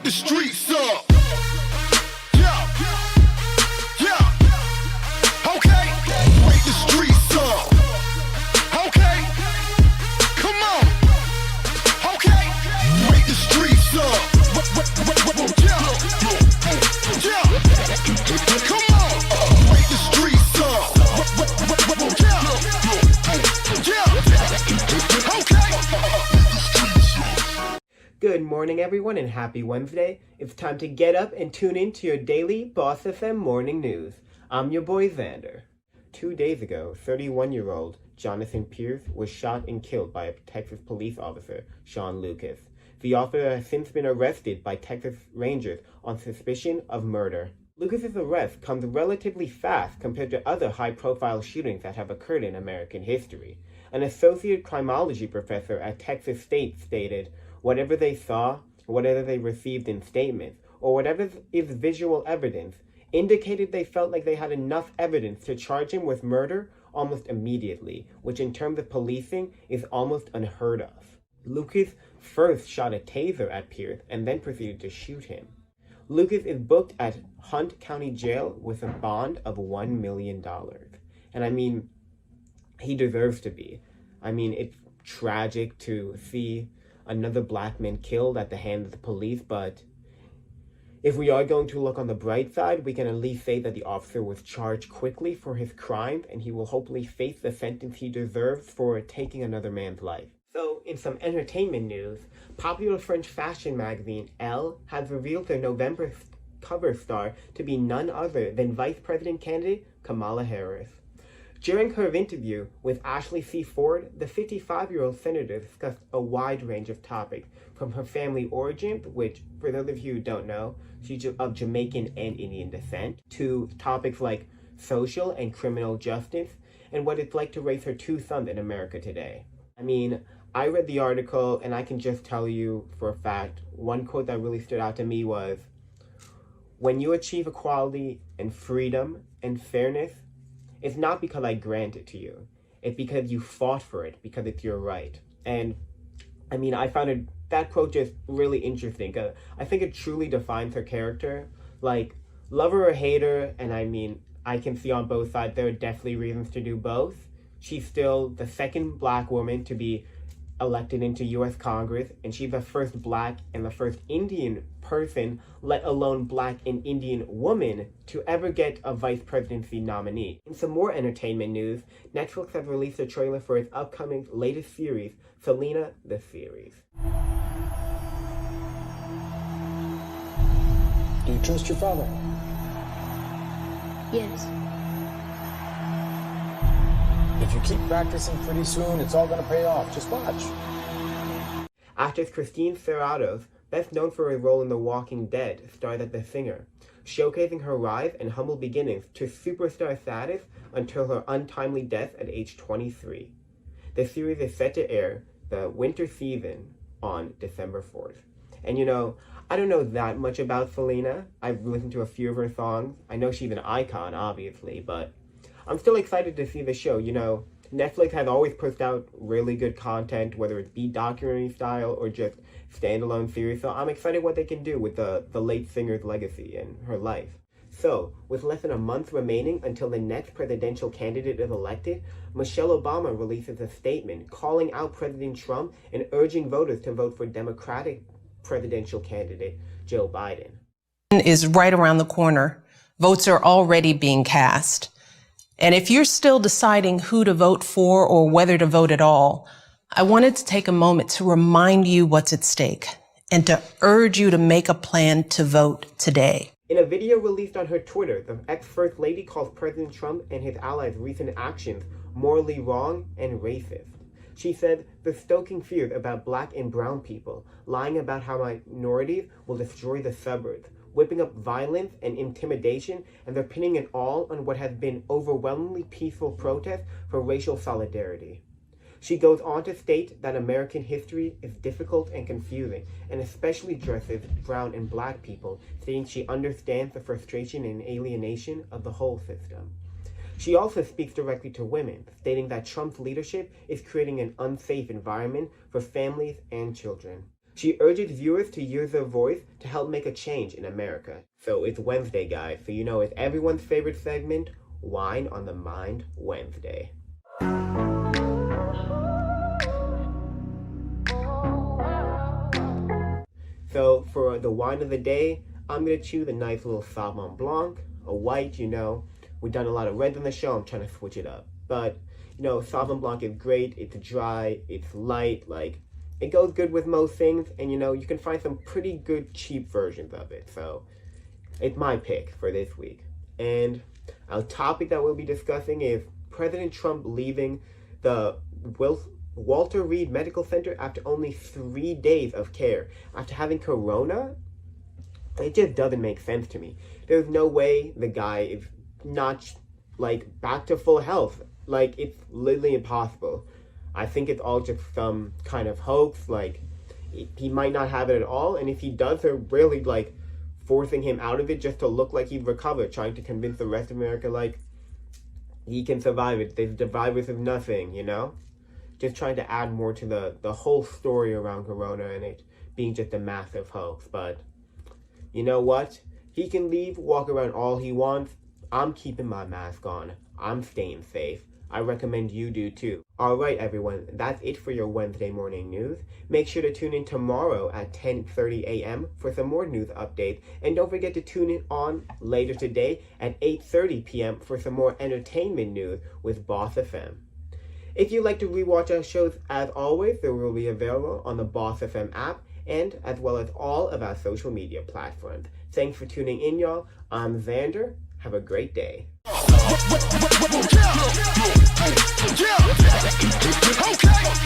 the streets up. Yeah, yeah. Okay, wake the streets up. Okay, come on. Okay, wake the streets up. Yeah, yeah. Come on, wake the streets up. Yeah, yeah. Okay. Good morning, everyone, and happy Wednesday. It's time to get up and tune in to your daily BossFM morning news. I'm your boy, Xander. 2 days ago, 31-year-old Jonathan Pierce was shot and killed by a Texas police officer, Sean Lucas. The officer has since been arrested by Texas Rangers on suspicion of murder. Lucas's arrest comes relatively fast compared to other high-profile shootings that have occurred in American history. An associate criminology professor at Texas State stated, "Whatever they saw, whatever they received in statements, or whatever is visual evidence, indicated they felt like they had enough evidence to charge him with murder almost immediately, which in terms of policing is almost unheard of." Lucas first shot a taser at Pierce and then proceeded to shoot him. Lucas is booked at Hunt County Jail with a bond of $1 million. And I mean, he deserves to be. I mean, it's tragic to see another black man killed at the hands of the police, but if we are going to look on the bright side, we can at least say that the officer was charged quickly for his crimes, and he will hopefully face the sentence he deserves for taking another man's life. So, in some entertainment news, popular French fashion magazine ELLE has revealed their November cover star to be none other than Vice President candidate Kamala Harris. During her interview with Ashley C. Ford, the 55-year-old senator discussed a wide range of topics, from her family origins, which, for those of you who don't know, she's of Jamaican and Indian descent, to topics like social and criminal justice, and what it's like to raise her 2 sons in America today. I mean, I read the article, and I can just tell you for a fact, one quote that really stood out to me was, "When you achieve equality and freedom and fairness, it's not because I grant it to you. It's because you fought for it, because it's your right." And I mean, I found that quote just really interesting. I think it truly defines her character. Like, love her or hate her, and I mean, I can see on both sides there are definitely reasons to do both. She's still the second black woman to be elected into U.S. Congress, and she's the first black and the first Indian person, let alone black and Indian woman, to ever get a vice presidency nominee. In some more entertainment news, Netflix has released a trailer for its upcoming latest series, Selena the Series. Do you trust your father? Yes. If you keep practicing, pretty soon it's all gonna pay off. Just watch. Actress Christine Serratos, best known for her role in The Walking Dead, starred as the singer, showcasing her rise and humble beginnings to superstar status until her untimely death at age 23. The series is set to air the winter season on December 4th. And you know, I don't know that much about Selena. I've listened to a few of her songs. I know she's an icon, obviously, but I'm still excited to see the show. You know, Netflix has always pushed out really good content, whether it be documentary style or just standalone series, so I'm excited what they can do with the late singer's legacy and her life. So, with less than a month remaining until the next presidential candidate is elected, Michelle Obama releases a statement calling out President Trump and urging voters to vote for Democratic presidential candidate Joe Biden. Is right around the corner. Votes are already being cast. And if you're still deciding who to vote for or whether to vote at all, I wanted to take a moment to remind you what's at stake and to urge you to make a plan to vote today. In a video released on her Twitter, the ex-First Lady calls President Trump and his allies' recent actions morally wrong and racist. She said they're stoking fears about black and brown people, lying about how minorities will destroy the suburbs, whipping up violence and intimidation, and they're pinning it all on what has been overwhelmingly peaceful protests for racial solidarity. She goes on to state that American history is difficult and confusing, and especially addresses brown and black people, stating she understands the frustration and alienation of the whole system. She also speaks directly to women, stating that Trump's leadership is creating an unsafe environment for families and children. She urges viewers to use their voice to help make a change in America. So it's Wednesday, guys, so you know it's everyone's favorite segment, Wine on the Mind Wednesday. So for the wine of the day, I'm going to choose a nice little Sauvignon Blanc, a white, you know. We've done a lot of reds on the show, I'm trying to switch it up. But, you know, Sauvignon Blanc is great, it's dry, it's light, like, it goes good with most things, and you know, you can find some pretty good cheap versions of it. So, it's my pick for this week. And our topic that we'll be discussing is President Trump leaving the Walter Reed Medical Center after only 3 days of care. After having corona, it just doesn't make sense to me. There's no way the guy is not, like, back to full health. Like, it's literally impossible. I think it's all just some kind of hoax. Like, he might not have it at all, and if he does, they're really, like, forcing him out of it just to look like he's recovered, trying to convince the rest of America, like, he can survive it. The virus is nothing, you know? Just trying to add more to the whole story around corona and it being just a massive hoax. But you know what? He can leave, walk around all he wants. I'm keeping my mask on. I'm staying safe. I recommend you do too. Alright everyone, that's it for your Wednesday morning news. Make sure to tune in tomorrow at 10:30 a.m. for some more news updates. And don't forget to tune in on later today at 8:30 p.m. for some more entertainment news with BossFM. If you'd like to rewatch our shows, as always, they will be available on the BossFM app and as well as all of our social media platforms. Thanks for tuning in, y'all. I'm Xander. Have a great day. Yeah. Okay.